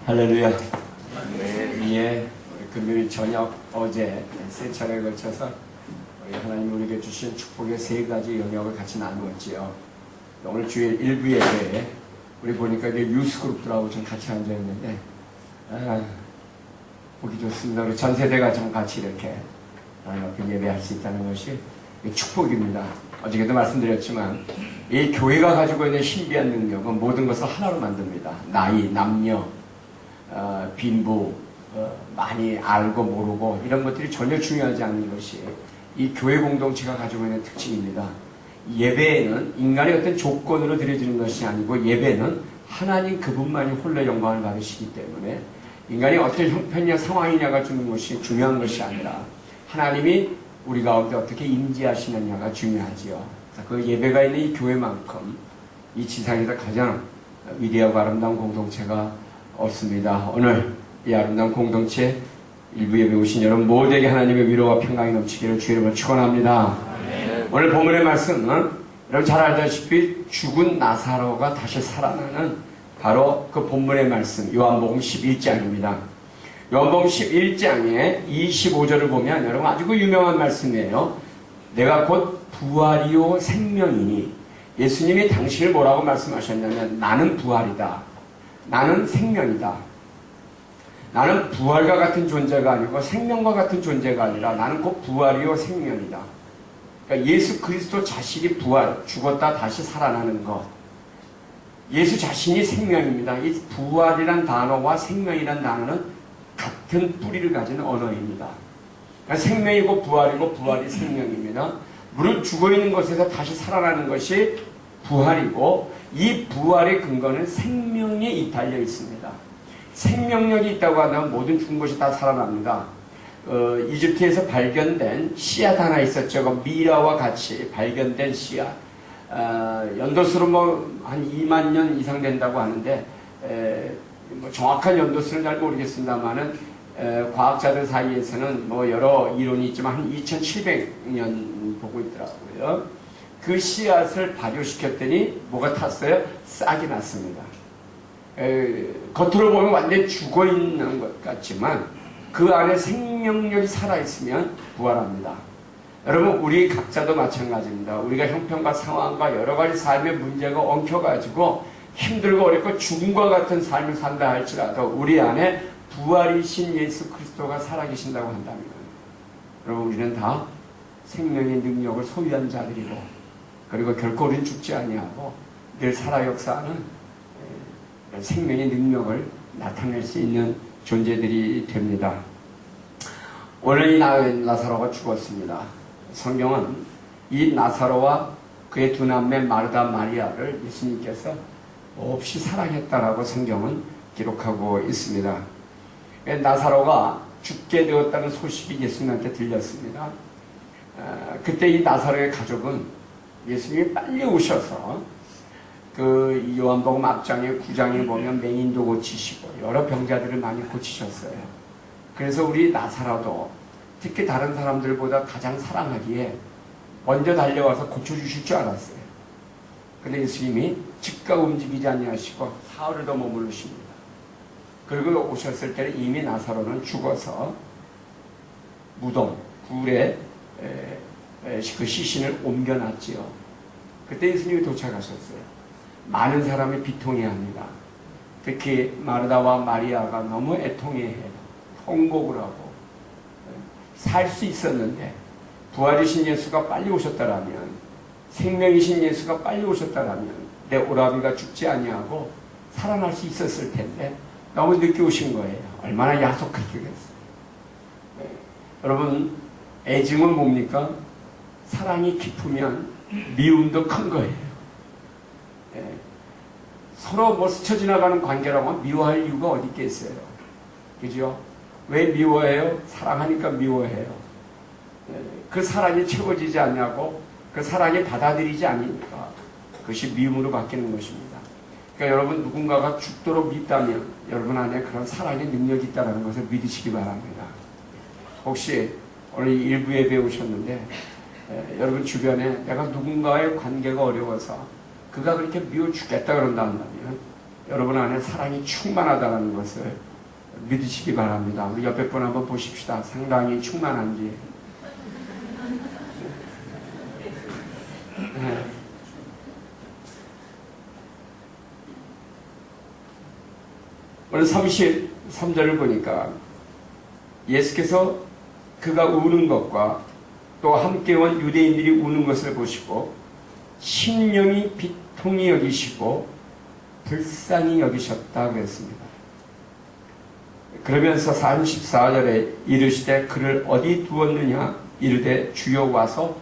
할렐루야. 우리 금요일 저녁 어제 세 차례에 걸쳐서 우리 하나님 우리에게 주신 축복의 세 가지 영역을 같이 나누었지요. 오늘 주일 일부 예배에 우리 보니까 이제 유스그룹들하고 좀 같이 앉아 있는데 보기 좋습니다. 우리 전 세대가 좀 같이 이렇게 예배할 수 있다는 것이 축복입니다. 어저께도 말씀드렸지만 이 교회가 가지고 있는 신비한 능력은 모든 것을 하나로 만듭니다. 나이, 남녀, 빈부, 많이 알고 모르고 이런 것들이 전혀 중요하지 않는 것이 이 교회 공동체가 가지고 있는 특징입니다. 예배에는 인간의 어떤 조건으로 드려지는 것이 아니고 예배는 하나님 그분만이 홀로 영광을 받으시기 때문에 인간이 어떤 형편이냐 상황이냐가 주는 것이 중요한 것이 아니라 하나님이 우리 가운데 어떻게 임재하시느냐가 중요하지요. 그 예배가 있는 이 교회만큼 이 지상에서 가장 위대하고 아름다운 공동체가 없습니다. 오늘 이 아름다운 공동체 일부 예배 오신 여러분 모두에게 하나님의 위로와 평강이 넘치기를 주의 이름으로 축원합니다. 오늘 본문의 말씀은 여러분 잘 알다시피 죽은 나사로가 다시 살아나는 바로 그 본문의 말씀 요한복음 11장입니다. 요한복음 11장의 25절을 보면 여러분 아주 유명한 말씀이에요. 내가 곧 부활이요 생명이니 예수님이 당신을 뭐라고 말씀하셨냐면 나는 부활이다. 나는 생명이다. 나는 부활과 같은 존재가 아니고 생명과 같은 존재가 아니라 나는 곧 부활이요 생명이다. 그러니까 예수 그리스도 자신이 부활, 죽었다 다시 살아나는 것. 예수 자신이 생명입니다. 이 부활이란 단어와 생명이란 단어는 같은 뿌리를 가진 언어입니다. 그러니까 생명이고 부활이고 부활이 생명입니다. 무릇 죽어있는 것에서 다시 살아나는 것이 부활이고 이 부활의 근거는 생명에 이탈려 있습니다. 생명력이 있다고 하면 모든 죽은 것이 다 살아납니다. 이집트에서 발견된 씨앗 하나 있었죠. 그 미라와 같이 발견된 씨앗. 연도수로 한 2만 년 이상 된다고 하는데 정확한 연도수는 잘 모르겠습니다만은 과학자들 사이에서는 여러 이론이 있지만 한 2700년 보고 있더라고요. 그 씨앗을 발효시켰더니 뭐가 탔어요? 싹이 났습니다. 겉으로 보면 완전히 죽어있는 것 같지만 그 안에 생명력이 살아있으면 부활합니다. 여러분 우리 각자도 마찬가지입니다. 우리가 형편과 상황과 여러가지 삶의 문제가 엉켜가지고 힘들고 어렵고 죽음과 같은 삶을 산다 할지라도 우리 안에 부활이신 예수 그리스도가 살아계신다고 한다면 여러분 우리는 다 생명의 능력을 소유한 자들이고 그리고 결코 우리는 죽지 아니하고 늘 살아 역사하는 생명의 능력을 나타낼 수 있는 존재들이 됩니다. 오늘 이 나사로가 죽었습니다. 성경은 이 나사로와 그의 두 남매 마르다 마리아를 예수님께서 없이 사랑했다라고 성경은 기록하고 있습니다. 나사로가 죽게 되었다는 소식이 예수님한테 들렸습니다. 그때 이 나사로의 가족은 예수님이 빨리 오셔서 그 요한복음 앞장에 9장에 보면 맹인도 고치시고 여러 병자들을 많이 고치셨어요. 그래서 우리 나사로도 특히 다른 사람들보다 가장 사랑하기에 먼저 달려와서 고쳐주실 줄 알았어요. 그런데 예수님이 즉각 움직이지 아니하시고 사흘을 더 머무르십니다. 그리고 오셨을 때는 이미 나사로는 죽어서 무덤, 굴에 그 시신을 옮겨놨지요. 그때 예수님이 도착하셨어요. 많은 사람이 비통해합니다. 특히 마르다와 마리아가 너무 애통해해요. 통곡을 하고 살 수 있었는데 부활이신 예수가 빨리 오셨다라면 생명이신 예수가 빨리 오셨다라면 내 오라비가 죽지 아니하고 살아날 수 있었을 텐데 너무 늦게 오신 거예요. 얼마나 야속하겠어요. 여러분 애증은 뭡니까? 사랑이 깊으면 미움도 큰 거예요. 서로 스쳐 지나가는 관계라고 미워할 이유가 어디 있겠어요? 그죠? 왜 미워해요? 사랑하니까 미워해요. 그 사랑이 채워지지 않냐고 그 사랑이 받아들이지 않으니까 그것이 미움으로 바뀌는 것입니다. 그러니까 여러분 누군가가 죽도록 믿다면 여러분 안에 그런 사랑의 능력이 있다는 것을 믿으시기 바랍니다. 혹시 오늘 일부 예배에 오셨는데 여러분 주변에 내가 누군가의 관계가 어려워서 그가 그렇게 미워 죽겠다 그런다 한다면 여러분 안에 사랑이 충만하다는 것을 믿으시기 바랍니다. 우리 옆에 분 한번 보십시다. 상당히 충만한지. 네. 오늘 33절을 보니까 예수께서 그가 우는 것과 또 함께 온 유대인들이 우는 것을 보시고 심령이 비통히 여기시고 불쌍히 여기셨다 그랬습니다. 그러면서 34절에 이르시되 그를 어디 두었느냐 이르되 주여 와서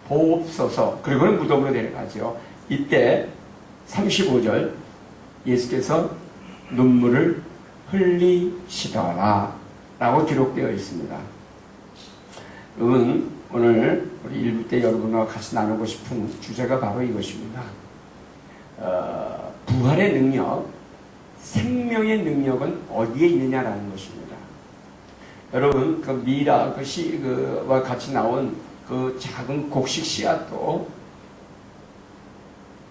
보옵소서. 그리고는 무덤으로 내려가죠. 이때 35절 예수께서 눈물을 흘리시더라 라고 기록되어 있습니다. 오늘 우리 일부 때 여러분과 같이 나누고 싶은 주제가 바로 이것입니다. 부활의 능력, 생명의 능력은 어디에 있느냐라는 것입니다. 여러분, 그 미라, 그와 같이 나온 그 작은 곡식 씨앗도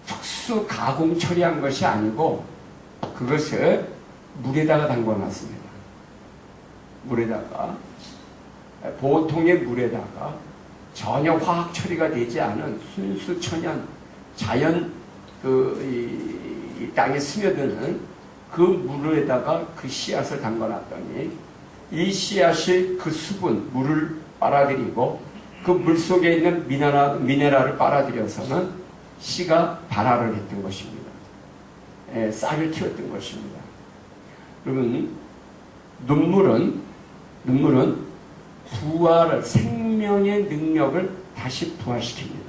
특수 가공 처리한 것이 아니고 그것을 물에다가 담궈놨습니다. 물에다가, 보통의 물에다가 전혀 화학 처리가 되지 않은 순수 천연, 자연 이 땅에 스며드는 그 물에다가 그 씨앗을 담궈놨더니 이 씨앗이 그 수분, 물을 빨아들이고 그 물 속에 있는 미네랄을 빨아들여서는 씨가 발화를 했던 것입니다. 싹을 틔웠던 것입니다. 여러분, 눈물은 부활을, 생명의 능력을 다시 부활시킵니다.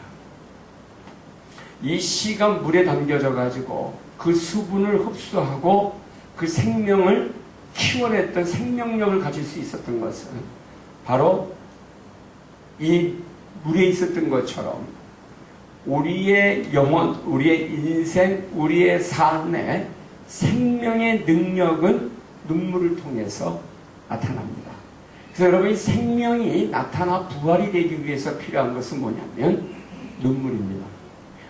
이 씨가 물에 담겨져 가지고 그 수분을 흡수하고 그 생명을 키워냈던 생명력을 가질 수 있었던 것은 바로 이 물에 있었던 것처럼 우리의 영혼, 우리의 인생, 우리의 삶의 생명의 능력은 눈물을 통해서 나타납니다. 그래서 여러분, 이 생명이 나타나 부활이 되기 위해서 필요한 것은 뭐냐면 눈물입니다.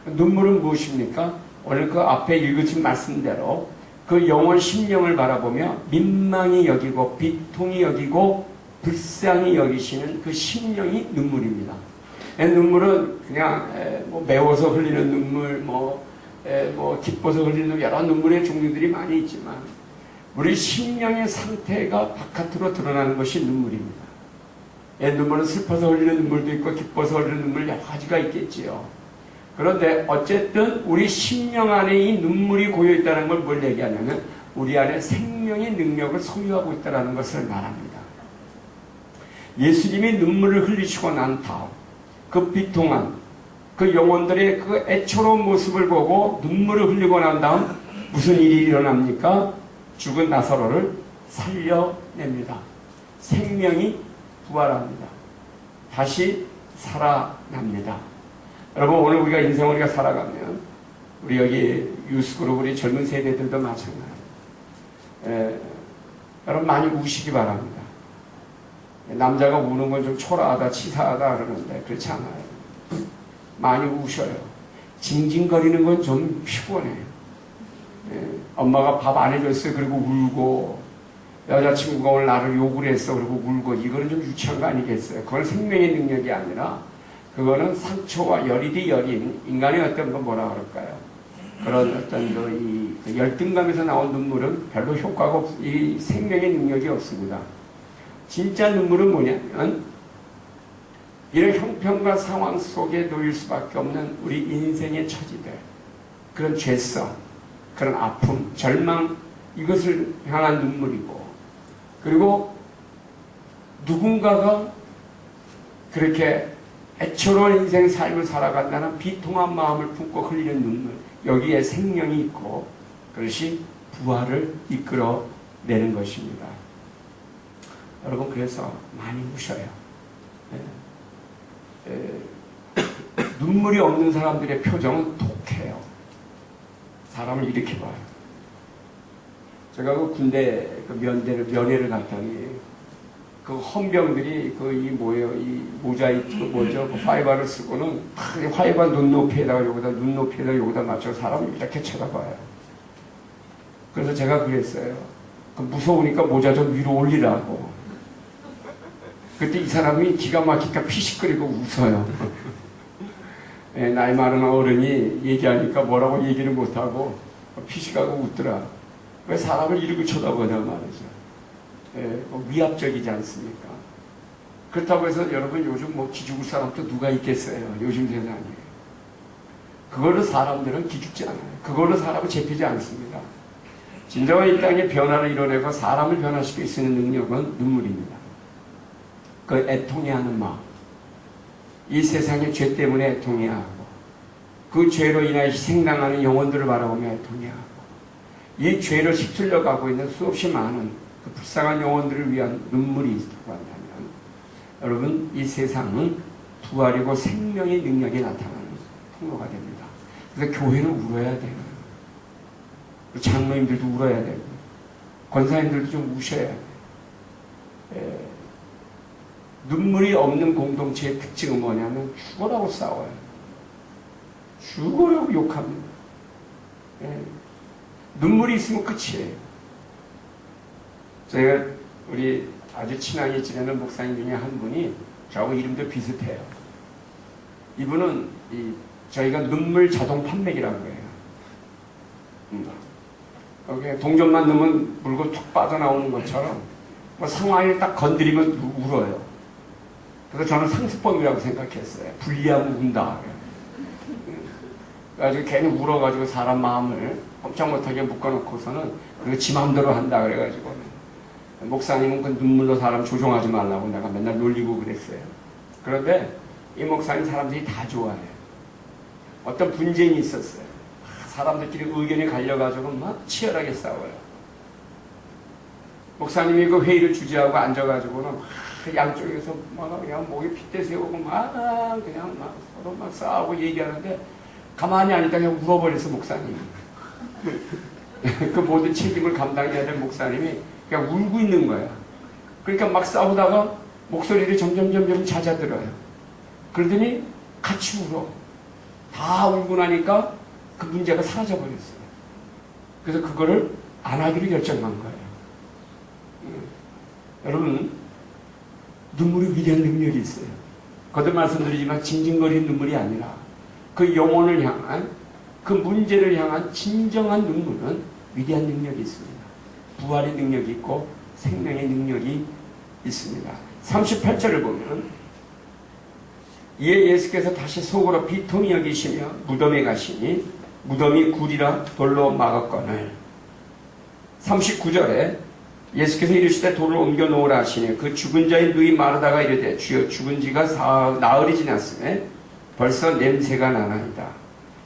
눈물은 무엇입니까? 오늘 그 앞에 읽으신 말씀대로 그 영혼 심령을 바라보며 민망히 여기고 비통히 여기고 불쌍히 여기시는 그 심령이 눈물입니다. 눈물은 그냥 매워서 흘리는 눈물, 기뻐서 흘리는 여러 눈물의 종류들이 많이 있지만 우리 심령의 상태가 바깥으로 드러나는 것이 눈물입니다. 눈물은 슬퍼서 흘리는 눈물도 있고 기뻐서 흘리는 눈물 여러 가지가 있겠지요. 그런데 어쨌든 우리 심령 안에 이 눈물이 고여있다는 걸 뭘 얘기하냐면 우리 안에 생명의 능력을 소유하고 있다는 것을 말합니다. 예수님이 눈물을 흘리시고 난 다음 그 비통한 그 영혼들의 그 애처로운 모습을 보고 눈물을 흘리고 난 다음 무슨 일이 일어납니까? 죽은 나사로를 살려냅니다. 생명이 부활합니다. 다시 살아납니다. 여러분, 오늘 우리가 살아가면 우리 여기 유스그룹 우리 젊은 세대들도 마찬가지예요. 여러분 많이 우시기 바랍니다. 남자가 우는 건 좀 초라하다, 치사하다 그러는데 그렇지 않아요. 많이 우셔요. 징징거리는 건 좀 피곤해요. 엄마가 밥 안 해줬어요. 그리고 울고 여자친구가 오늘 나를 욕을 했어. 그리고 울고 이거는 좀 유치한 거 아니겠어요? 그건 생명의 능력이 아니라 그거는 상처와 열이 여린 인간의 어떤 뭐라 그럴까요? 그런 어떤 이 열등감에서 나온 눈물은 별로 효과가 이 생명의 능력이 없습니다. 진짜 눈물은 뭐냐면 이런 형편과 상황 속에 놓일 수밖에 없는 우리 인생의 처지들, 그런 죄성, 그런 아픔, 절망, 이것을 향한 눈물이고, 그리고 누군가가 그렇게 애처로운 인생 삶을 살아간다는 비통한 마음을 품고 흘리는 눈물, 여기에 생명이 있고 그것이 부활을 이끌어내는 것입니다. 여러분, 그래서 많이 우셔요. 눈물이 없는 사람들의 표정은 독해요. 사람을 이렇게 봐요. 제가 그 군대 면회를 갔더니 그 헌병들이 이 모자이크 뭐죠? 그 화이바를 쓰고는 화이바 눈높이에다가 여기다 맞춰 사람을 이렇게 쳐다봐요. 그래서 제가 그랬어요. 무서우니까 모자 좀 위로 올리라고. 그때 이 사람이 기가 막히니까 피식거리고 웃어요. 예, 나이 많은 어른이 얘기하니까 뭐라고 얘기를 못하고 피식하고 웃더라. 왜 사람을 이러고 쳐다보냐 말이죠. 예, 뭐 위압적이지 않습니까? 그렇다고 해서 여러분 요즘 뭐 기죽을 사람도 누가 있겠어요. 요즘 세상에. 그걸로 사람들은 기죽지 않아요. 그걸로 사람을 제피지 않습니다. 진정한 이 땅의 변화를 이뤄내고 사람을 변화시킬 수 있는 능력은 눈물입니다. 그 애통해하는 마음, 이 세상의 죄 때문에 애통해하고 그 죄로 인하여 희생당하는 영혼들을 바라보며 애통해하고 이 죄를 휩쓸려 가고 있는 수없이 많은 그 불쌍한 영혼들을 위한 눈물이 있다고 한다면 여러분 이 세상은 부활이고 생명의 능력이 나타나는 통로가 됩니다. 그래서 교회는 울어야 돼요. 장로님들도 울어야 되고 권사님들도 좀 우셔야 돼요. 눈물이 없는 공동체의 특징은 뭐냐면 죽어라고 싸워요. 죽어라고 욕합니다. 눈물이 있으면 끝이에요. 제가 우리 아주 친하게 지내는 목사님 중에 한 분이 저하고 이름도 비슷해요. 이분은 저희가 눈물 자동 판매기라고 해요. 거기에 동전만 넣으면 물고 툭 빠져나오는 것처럼 뭐 상황을 딱 건드리면 울어요. 그래서 저는 상습범이라고 생각했어요. 불리하면 운다. 그래가지고 괜히 울어가지고 사람 마음을 꼼짝 못하게 묶어놓고서는 그리고 지 마음대로 한다 그래가지고 목사님은 그 눈물로 사람 조종하지 말라고 내가 맨날 놀리고 그랬어요. 그런데 이 목사님 사람들이 다 좋아해요. 어떤 분쟁이 있었어요. 사람들끼리 의견이 갈려가지고 막 치열하게 싸워요. 목사님이 그 회의를 주재하고 앉아가지고는 막 양쪽에서 막 그냥 목에 핏대 세우고 막 그냥 막 서로 막 싸우고 얘기하는데 가만히 앉다 그냥 울어버렸어 목사님. 그 모든 책임을 감당해야 될 목사님이 그냥 울고 있는 거야. 그러니까 막 싸우다가 목소리를 점점 잦아들어요. 그러더니 같이 울어. 다 울고 나니까 그 문제가 사라져버렸어요. 그래서 그거를 안 하기로 결정한 거예요. 여러분 눈물이 위대한 능력이 있어요. 거듭 말씀드리지만 징징거리는 눈물이 아니라 그 영혼을 향한 그 문제를 향한 진정한 눈물은 위대한 능력이 있습니다. 부활의 능력이 있고 생명의 능력이 있습니다. 38절을 보면 이에 예수께서 다시 속으로 비통히 여기시며 무덤에 가시니 무덤이 굴이라 돌로 막았거늘 39절에 예수께서 이르시되 돌을 옮겨 놓으라 하시니 그 죽은 자의 누이 마르다가 이르되 주여 죽은 지가 나흘이 지났으매 벌써 냄새가 나나이다.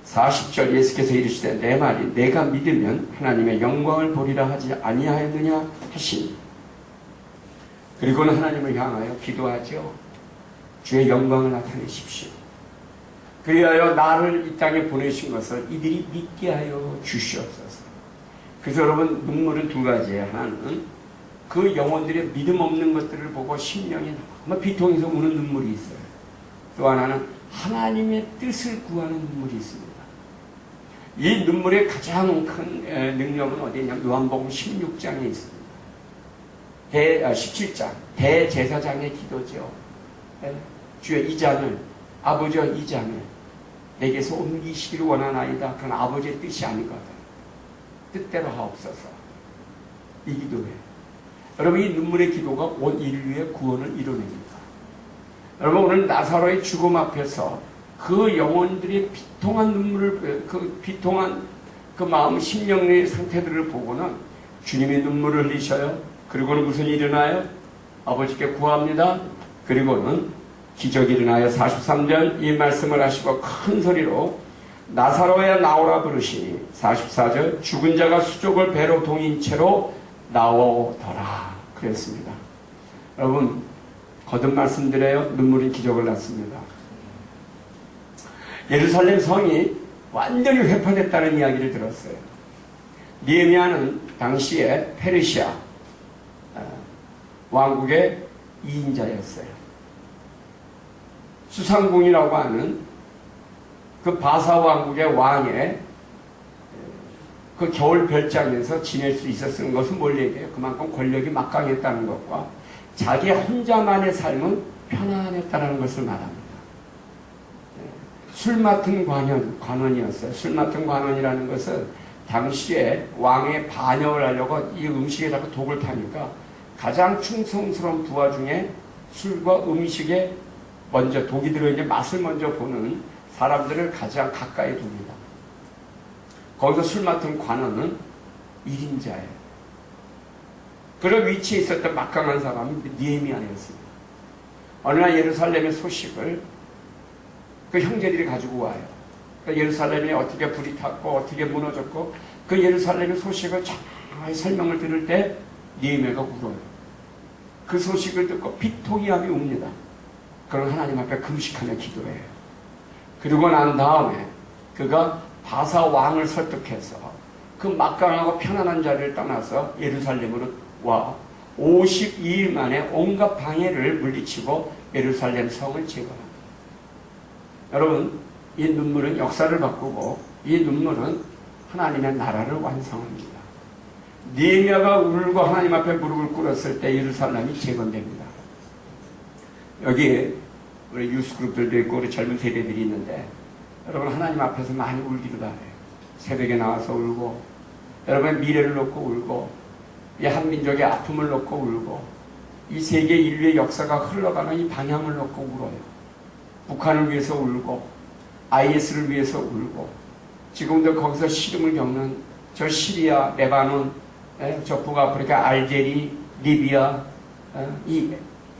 40절 예수께서 이르시되 내 말이 내가 믿으면 하나님의 영광을 보리라 하지 아니하였느냐 하시니 그리고는 하나님을 향하여 기도하죠. 주의 영광을 나타내십시오. 그리하여 나를 이 땅에 보내신 것을 이들이 믿게 하여 주시옵소서. 그래서 여러분 눈물은 두 가지예요. 하나는 그 영혼들의 믿음 없는 것들을 보고 심령이 너무 비통해서 우는 눈물이 있어요. 또 하나는 하나님의 뜻을 구하는 눈물이 있습니다. 이 눈물의 가장 큰 능력은 어디냐면 요한복음 16장에 있습니다. 17장 대제사장의 기도죠. 주여 이 잔을 아버지여 이 잔을 내게서 옮기시기를 원하나이다. 그건 아버지의 뜻이 아니거든. 뜻대로 하옵소서. 이 기도예요. 여러분 이 눈물의 기도가 온 인류의 구원을 이뤄냅니다. 여러분 오늘 나사로의 죽음 앞에서 그 영혼들의 비통한 눈물을 그 비통한 그 마음 심령의 상태들을 보고는 주님의 눈물을 흘리셔요. 그리고는 무슨 일이 일어나요? 아버지께 구합니다. 그리고는 기적이 일어나요. 43절 이 말씀을 하시고 큰 소리로 나사로야 나오라 부르시니 44절 죽은 자가 수족을 배로 동인 채로 나오더라 그랬습니다. 여러분 거듭 말씀드려요. 눈물이 기적을 낳습니다. 예루살렘 성이 완전히 회파됐다는 이야기를 들었어요. 느헤미야는 당시에 페르시아 왕국의 2인자였어요. 수상궁이라고 하는 그 바사 왕국의 왕의 그 그 겨울 별장에서 지낼 수 있었던 것은 뭘 얘기해요? 그만큼 권력이 막강했다는 것과 자기 혼자만의 삶은 편안했다는 것을 말합니다. 술 맡은 관원이었어요. 술 맡은 관원이라는 것은 당시에 왕의 반역을 하려고 이 음식에 자꾸 독을 타니까 가장 충성스러운 부하 중에 술과 음식에 먼저 독이 들어있는 맛을 먼저 보는 사람들을 가장 가까이 둡니다. 거기서 술 맡은 관원은 1인자예요. 그런 위치에 있었던 막강한 사람이 느헤미야였습니다. 어느 날 예루살렘의 소식을 그 형제들이 가지고 와요. 그러니까 예루살렘이 어떻게 불이 탔고 어떻게 무너졌고 그 예루살렘의 소식을 잘 설명을 들을 때 느헤미야가 울어요. 그 소식을 듣고 비통이함이 옵니다. 그럼 하나님 앞에 금식하며 기도해요. 그러고 난 다음에 그가 바사 왕을 설득해서 그 막강하고 편안한 자리를 떠나서 예루살렘으로 와 52일 만에 온갖 방해를 물리치고 예루살렘 성을 제거합니다. 여러분, 이 눈물은 역사를 바꾸고 이 눈물은 하나님의 나라를 완성합니다. 느헤미야가 울고 하나님 앞에 무릎을 꿇었을 때 예루살렘이 재건됩니다. 여기 우리 유스그룹들도 있고 우리 젊은 세대들이 있는데 여러분 하나님 앞에서 많이 울기를 바라요. 새벽에 나와서 울고 여러분의 미래를 놓고 울고 이 한민족의 아픔을 놓고 울고 이 세계 인류의 역사가 흘러가는 이 방향을 놓고 울어요. 북한을 위해서 울고 IS를 위해서 울고 지금도 거기서 시름을 겪는 저 시리아, 레바논, 저 북아프리카, 알제리, 리비아,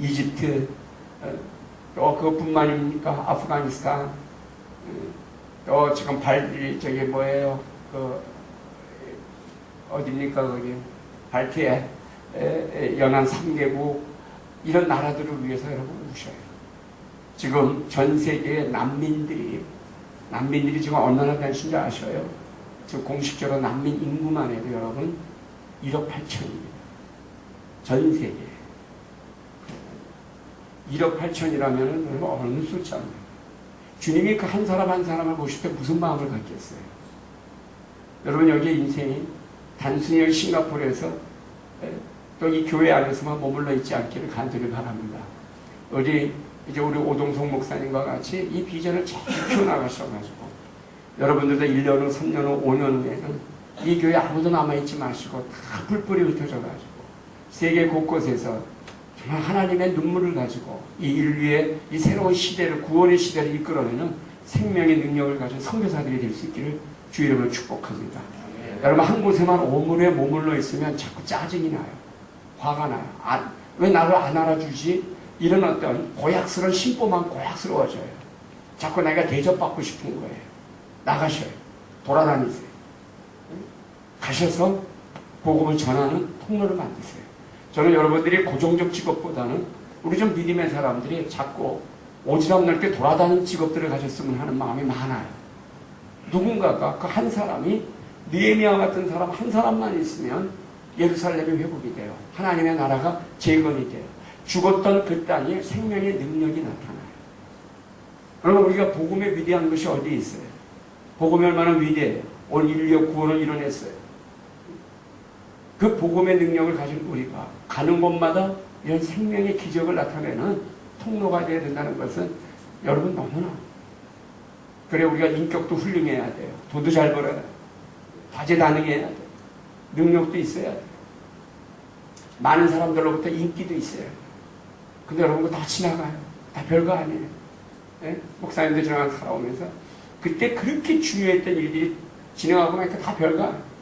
이집트, 또 그것뿐만입니까? 아프가니스탄, 또 지금 저기 뭐예요? 어딥니까? 거기 발트해 연안 3개국 이런 나라들을 위해서 여러분 우셔요. 지금 전 세계의 난민들이 지금 얼마나 되는지 아셔요? 지금 공식적으로 난민 인구만 해도 여러분 1억 8천입니다. 전 세계 1억 8천이라면 어느 숫자입니까? 주님이 그 한 사람 한 사람을 보실 때 무슨 마음을 갖겠어요? 여러분 여기 인생이 단순히 여기 싱가포르에서 또 이 교회 안에서만 머물러 있지 않기를 간절히 바랍니다. 이제 우리 오동석 목사님과 같이 이 비전을 잘 키워나가셔가지고 여러분들도 1년 후, 3년 후, 5년 후에는 이 교회 아무도 남아있지 마시고 다 뿔뿔이 흩어져가지고 세계 곳곳에서 정말 하나님의 눈물을 가지고 이 인류의 이 새로운 시대를 구원의 시대를 이끌어내는 생명의 능력을 가진 선교사들이 될 수 있기를 주 이름으로 축복합니다. 여러분 한 곳에만 오물에 머물러 있으면 자꾸 짜증이 나요. 화가 나요. 왜 나를 안 알아주지? 이런 어떤 고약스러운 심보만 고약스러워져요. 자꾸 내가 대접받고 싶은 거예요. 나가셔요. 돌아다니세요. 가셔서 복음을 전하는 통로를 만드세요. 저는 여러분들이 고정적 직업보다는 우리 좀 믿음의 사람들이 자꾸 오지랖 넓게 돌아다니는 직업들을 가졌으면 하는 마음이 많아요. 누군가가 그 한 사람이 느헤미야 같은 사람 한 사람만 있으면 예루살렘이 회복이 돼요. 하나님의 나라가 재건이 돼요. 죽었던 그 땅에 생명의 능력이 나타나요. 여러분 우리가 복음의 위대한 것이 어디에 있어요? 복음이 얼마나 위대해요. 온 인류의 구원을 이뤄냈어요. 그 복음의 능력을 가진 우리가 가는 곳마다 이런 생명의 기적을 나타내는 통로가 되어야 된다는 것은 여러분 너무나 그래 우리가 인격도 훌륭해야 돼요. 돈도 잘 벌어야 돼요. 다재다능해야 돼요. 능력도 있어야 돼요. 많은 사람들로부터 인기도 있어요. 근데 여러분 그거 다 지나가요. 다 별거 아니에요. 네? 목사님들 저랑 살아오면서 그때 그렇게 중요했던 일들이 지나가고 나니까 다 별거 아니에요.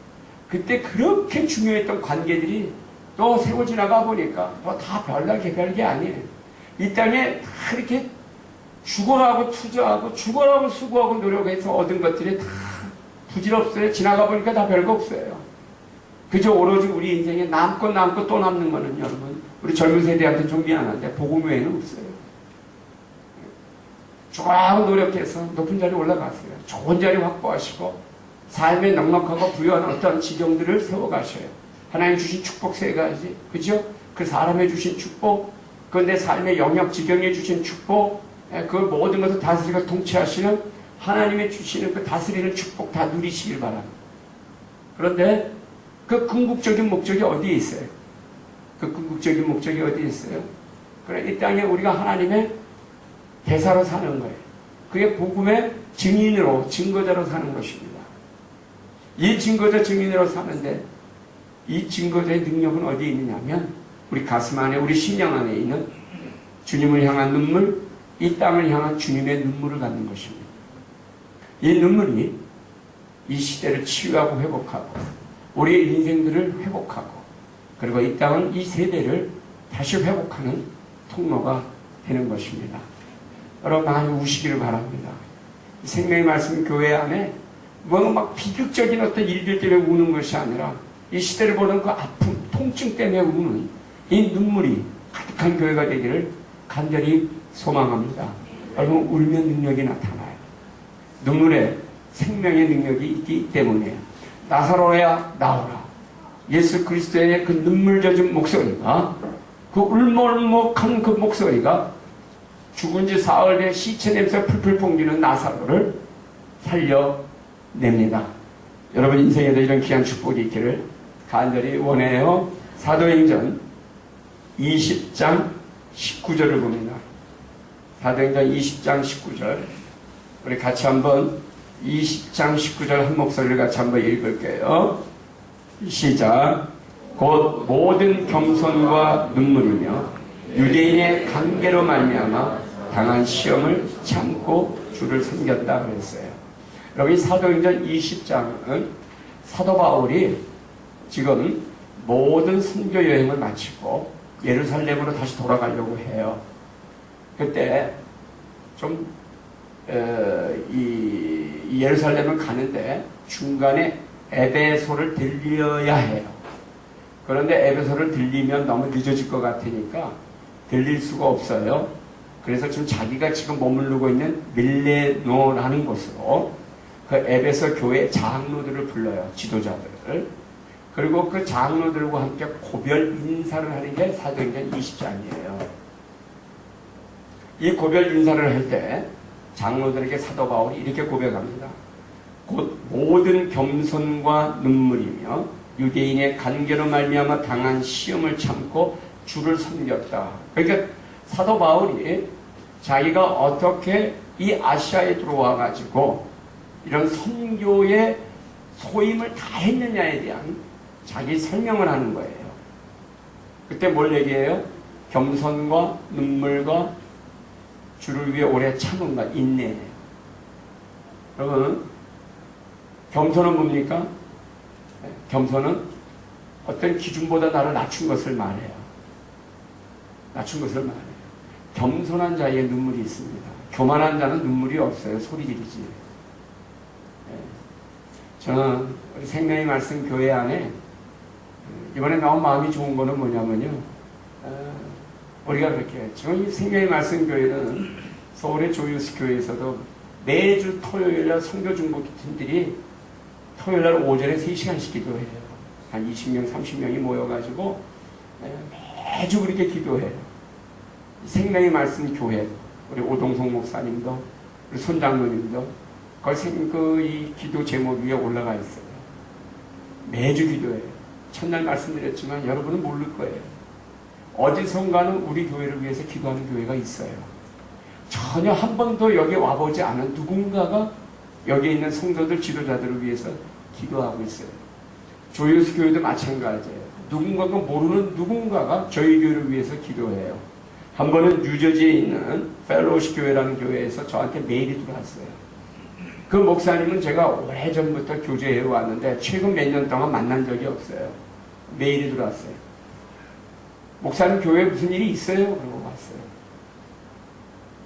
그때 그렇게 중요했던 관계들이 또 세월 지나가 보니까 뭐 다 별게 아니에요. 이 땅에 다 이렇게 죽어라고 투자하고 죽어라고 수고하고 노력해서 얻은 것들이 다 부질없어요. 지나가 보니까 다 별거 없어요. 그저 오로지 우리 인생에 남고 또 남는 거는 여러분 우리 젊은 세대한테 좀 미안한데 복음 외에는 없어요. 죽어라고 노력해서 높은 자리에 올라갔어요. 좋은 자리 확보하시고 삶에 넉넉하고 부유한 어떤 지경들을 세워가셔요. 하나님 주신 축복 세 가지, 그죠? 그 사람에 주신 축복, 그 내 삶의 영역 지경에 주신 축복, 그 모든 것을 다스리고 통치하시는 하나님의 주시는 그 다스리는 축복 다 누리시길 바랍니다. 그런데 그 궁극적인 목적이 어디에 있어요? 그 궁극적인 목적이 어디에 있어요? 그래, 이 땅에 우리가 하나님의 대사로 사는 거예요. 그게 복음의 증인으로, 증거자로 사는 것입니다. 이 증거자 증인으로 사는데 이 증거자의 능력은 어디에 있느냐면 우리 가슴 안에, 우리 심령 안에 있는 주님을 향한 눈물, 이 땅을 향한 주님의 눈물을 갖는 것입니다. 이 눈물이 이 시대를 치유하고 회복하고 우리의 인생들을 회복하고 그리고 이 땅은 이 세대를 다시 회복하는 통로가 되는 것입니다. 여러분 많이 우시기를 바랍니다. 생명의 말씀 교회 안에 뭔가 막 비극적인 어떤 일들 때문에 우는 것이 아니라 이 시대를 보는 그 아픔, 통증 때문에 우는 이 눈물이 가득한 교회가 되기를 간절히 소망합니다. 여러분 울면 능력이 나타나요. 눈물에 생명의 능력이 있기 때문에 나사로야 나오라. 예수 그리스도의 그 눈물 젖은 목소리가 그 울먹울먹한 그 목소리가 죽은 지 사흘에 시체 냄새 풀풀 풍기는 나사로를 살려냅니다. 여러분 인생에도 이런 귀한 축복이 있기를 간절히 원해요. 사도행전 20장 19절을 봅니다. 사도행전 20장 19절 우리 같이 한번 20장 19절 한 목소리를 같이 한번 읽을게요. 시작. 곧 모든 겸손과 눈물이며 유대인의 관계로 말미암아 당한 시험을 참고 주를 섬겼다 그랬어요. 여기 사도행전 20장은 사도 바울이 지금 모든 선교 여행을 마치고 예루살렘으로 다시 돌아가려고 해요. 그때 좀 이 예루살렘을 가는데 중간에 에베소를 들려야 해요. 그런데 에베소를 들리면 너무 늦어질 것 같으니까 들릴 수가 없어요. 그래서 지금 자기가 지금 머무르고 있는 밀레노라는 곳으로 그 에베소 교회 장로들을 불러요. 지도자들을. 그리고 그 장로들과 함께 고별 인사를 하는 게 사도행전 20장이에요. 이 고별 인사를 할 때 장로들에게 사도 바울이 이렇게 고백합니다. 곧 모든 겸손과 눈물이며 유대인의 간계로 말미암아 당한 시험을 참고 주를 섬겼다. 그러니까 사도 바울이 자기가 어떻게 이 아시아에 들어와 가지고 이런 선교의 소임을 다 했느냐에 대한 자기 설명을 하는 거예요. 그때 뭘 얘기해요? 겸손과 눈물과 주를 위해 오래 참음과 인내. 여러분 겸손은 뭡니까? 겸손은 어떤 기준보다 나를 낮춘 것을 말해요. 낮춘 것을 말해요. 겸손한 자의 눈물이 있습니다. 교만한 자는 눈물이 없어요. 소리 지르지. 저는 우리 생명의 말씀 교회 안에 이번에 너무 마음이 좋은 거는 뭐냐면요. 우리가 그렇게 지금 이 생명의 말씀 교회는 서울의 조유스 교회에서도 매주 토요일날 선교 중보팀들이 토요일날 오전에 3시간씩 기도해요. 한 20명, 30명이 모여가지고 매주 그렇게 기도해요. 생명의 말씀 교회, 우리 오동성 목사님도, 우리 손장로님도 이 기도 제목 위에 올라가 있어요. 매주 기도해요. 첫날 말씀드렸지만 여러분은 모를 거예요. 어디선가는 우리 교회를 위해서 기도하는 교회가 있어요. 전혀 한 번도 여기 와보지 않은 누군가가 여기 있는 성도들 지도자들을 위해서 기도하고 있어요. 조유스 교회도 마찬가지예요. 누군가가 모르는 누군가가 저희 교회를 위해서 기도해요. 한 번은 뉴저지에 있는 펠로우십 교회라는 교회에서 저한테 메일이 들어왔어요. 그 목사님은 제가 오래전부터 교제해 왔는데 최근 몇 년 동안 만난 적이 없어요. 메일이 들어왔어요. 목사님 교회에 무슨 일이 있어요? 그러고 왔어요.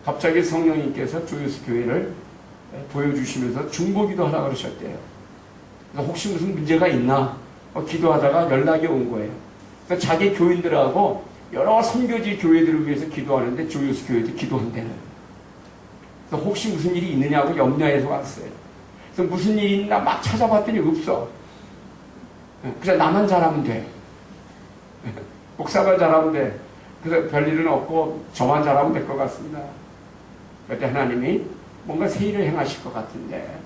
갑자기 성령님께서 조유스 교회를 보여주시면서 중보기도 하라고 그러셨대요. 그래서 혹시 무슨 문제가 있나 기도하다가 연락이 온 거예요. 그래서 자기 교인들하고 여러 선교지 교회들을 위해서 기도하는데 조유스 교회도 기도한대요. 그래서 혹시 무슨 일이 있느냐고 염려해서 왔어요. 그래서 무슨 일이 있나 막 찾아봤더니 없어. 그래서 나만 잘하면 돼. 목사가 잘하면 돼. 그래서 별일은 없고 저만 잘하면 될 것 같습니다. 그때 하나님이 뭔가 새 일을 행하실 것 같은데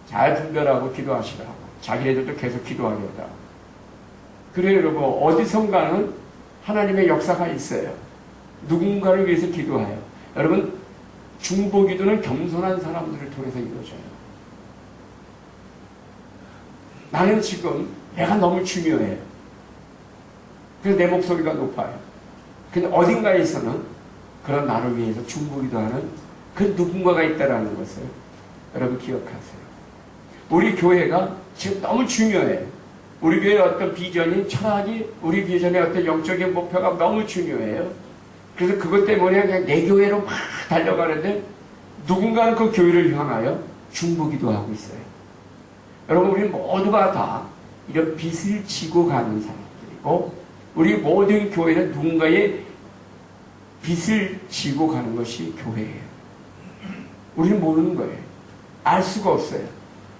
잘 분별하고 기도하시라고. 자기네들도 계속 기도하겠다. 그래요, 여러분. 어디선가는 하나님의 역사가 있어요. 누군가를 위해서 기도해요. 여러분, 중보기도는 겸손한 사람들을 통해서 이루어져요. 나는 지금 내가 너무 중요해요. 그래서 내 목소리가 높아요. 근데 어딘가에서는 그런 나를 위해서 중보기도하는 그 누군가가 있다는 것을 여러분 기억하세요. 우리 교회가 지금 너무 중요해요. 우리 교회의 어떤 비전이, 철학이, 우리 비전의 어떤 영적인 목표가 너무 중요해요. 그래서 그것 때문에 그냥 내 교회로 막 달려가는데 누군가는 그 교회를 향하여 중보기도하고 있어요. 여러분, 우리 모두가 다 이런 빚을 지고 가는 사람들이고, 우리 모든 교회는 누군가의 빚을 지고 가는 것이 교회예요. 우리는 모르는 거예요. 알 수가 없어요.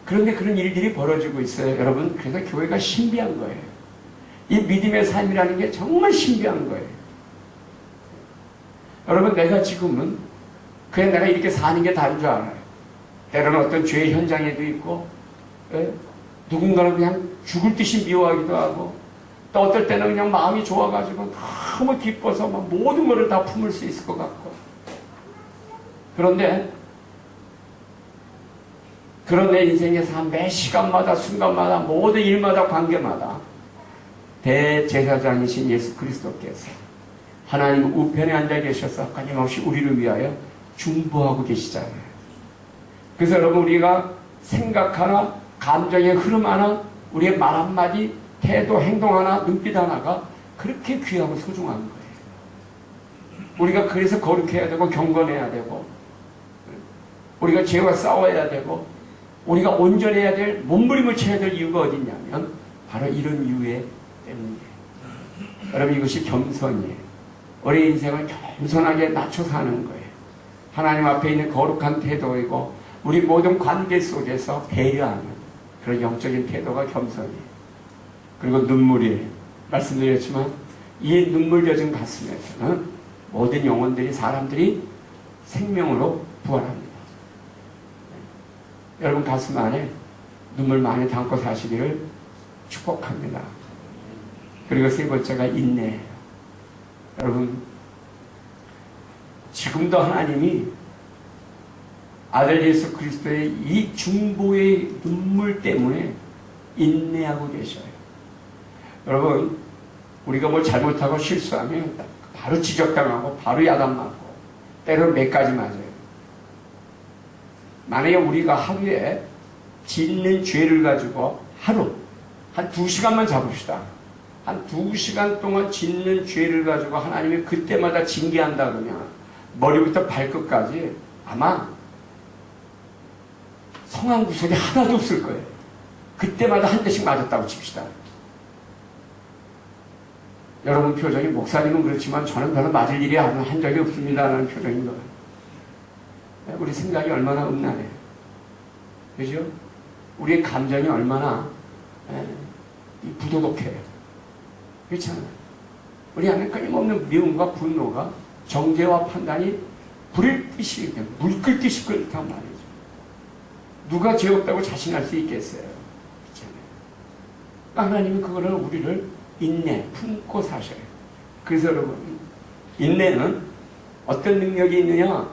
그런데 그런 일들이 벌어지고 있어요. 여러분, 그래서 교회가 신비한 거예요. 이 믿음의 삶이라는 게 정말 신비한 거예요. 여러분, 내가 지금은 그냥 내가 이렇게 사는 게 다른 줄 알아요. 때로는 어떤 죄의 현장에도 있고, 누군가는 그냥 죽을 듯이 미워하기도 하고, 또 어떨 때는 그냥 마음이 좋아가지고 너무 기뻐서 막 모든 것을 다 품을 수 있을 것 같고. 그런데 그런 내 인생에서 매 시간마다 순간마다 모든 일마다 관계마다 대제사장이신 예수 그리스도께서 하나님 우편에 앉아 계셔서 끊임없이 우리를 위하여 중보하고 계시잖아요. 그래서 여러분, 우리가 생각하나 감정의 흐름 하나, 우리의 말 한마디, 태도, 행동 하나, 눈빛 하나가 그렇게 귀하고 소중한 거예요. 우리가 그래서 거룩해야 되고 경건해야 되고, 우리가 죄와 싸워야 되고, 우리가 온전해야 될, 몸부림을 쳐야 될 이유가 어디 있냐면 바로 이런 이유에 때문이에요. 여러분, 이것이 겸손이에요. 우리 인생을 겸손하게 낮춰 사는 거예요. 하나님 앞에 있는 거룩한 태도이고, 우리 모든 관계 속에서 배려하는 그런 영적인 태도가 겸손이에요. 그리고 눈물이에요. 말씀드렸지만 이 눈물 젖은 가슴에서는 모든 영혼들이, 사람들이 생명으로 부활합니다. 여러분 가슴 안에 눈물 많이 담고 사시기를 축복합니다. 그리고 세 번째가 인내예요. 여러분, 지금도 하나님이 아들 예수 그리스도의 이 중보의 눈물 때문에 인내하고 계셔요. 여러분, 우리가 뭘 잘못하고 실수하면 바로 지적당하고 바로 야단맞고 때로는 몇 가지 맞아요. 만약에 우리가 하루에 짓는 죄를 가지고 하루 한 2시간만 잡읍시다. 한 2시간 동안 짓는 죄를 가지고 하나님이 그때마다 징계한다 그러면 머리부터 발끝까지 아마 성한 구석이 하나도 없을 거예요. 그때마다 한 대씩 맞았다고 칩시다. 여러분 표정이, 목사님은 그렇지만 저는 별로 맞을 일이 한 적이 없습니다 라는 표정인 거예요. 우리 생각이 얼마나 음란해요. 그죠? 우리의 감정이 얼마나 부도덕해요. 그렇잖아요. 우리 안에 끊임없는 미움과 분노가 정죄와 판단이 불을 듯이, 물 끓듯이 끓단 말이죠. 누가 죄 없다고 자신할 수 있겠어요? 그렇잖아요. 하나님은 그거를 우리를 인내, 품고 사셔요. 그래서 여러분, 인내는 어떤 능력이 있느냐?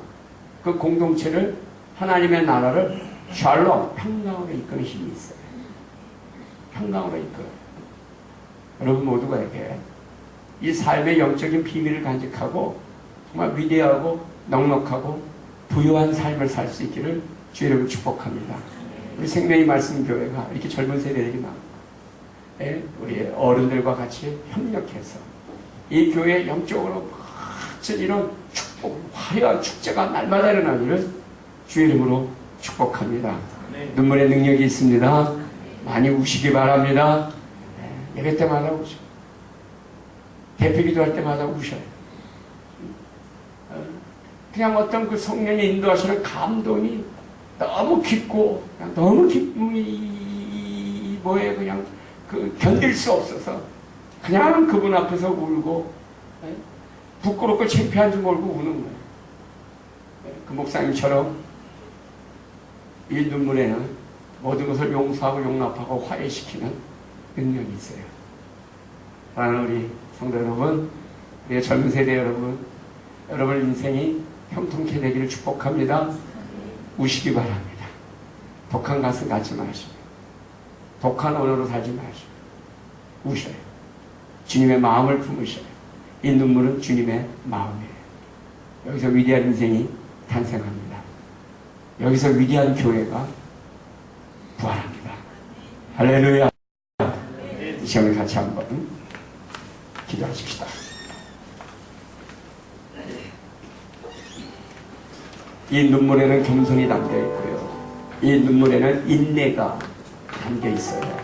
그 공동체를, 하나님의 나라를 샬롬, 평강으로 이끄는 힘이 있어요. 평강으로 이끌어요. 여러분 모두가에게 이 삶의 영적인 비밀을 간직하고 정말 위대하고 넉넉하고 부유한 삶을 살 수 있기를 주의 이름으로 축복합니다. 우리 생명의 말씀 교회가 이렇게 젊은 세대들이 많고, 우리 어른들과 같이 협력해서 이 교회 영적으로 멋진 이런 축복, 화려한 축제가 날마다 일어나기를 주의 이름으로 축복합니다. 눈물의 능력이 있습니다. 많이 우시기 바랍니다. 예배 때마다 우셔. 대표 기도할 때마다 우셔요. 그냥 어떤 그 성령이 인도하시는 감동이 너무 깊고, 너무 기쁨이 뭐에 그냥 그 견딜 수 없어서 그냥 그분 앞에서 울고, 부끄럽고 창피한 줄 모르고 우는 거예요. 그 목사님처럼 이 눈물에는 모든 것을 용서하고 용납하고 화해시키는 능력이 있어요. 사랑하는 우리 성도 여러분, 우리 젊은 세대 여러분, 여러분 인생이 형통케 되기를 축복합니다. 우시기 바랍니다. 독한 가슴 갖지 마시고, 독한 언어로 살지 마시고, 우셔요. 주님의 마음을 품으셔요. 이 눈물은 주님의 마음이에요. 여기서 위대한 인생이 탄생합니다. 여기서 위대한 교회가 부활합니다. 할렐루야. 이 시간을 같이 한번 기도하십시다. 이 눈물에는 겸손이 담겨 있고요. 이 눈물에는 인내가 담겨 있어요.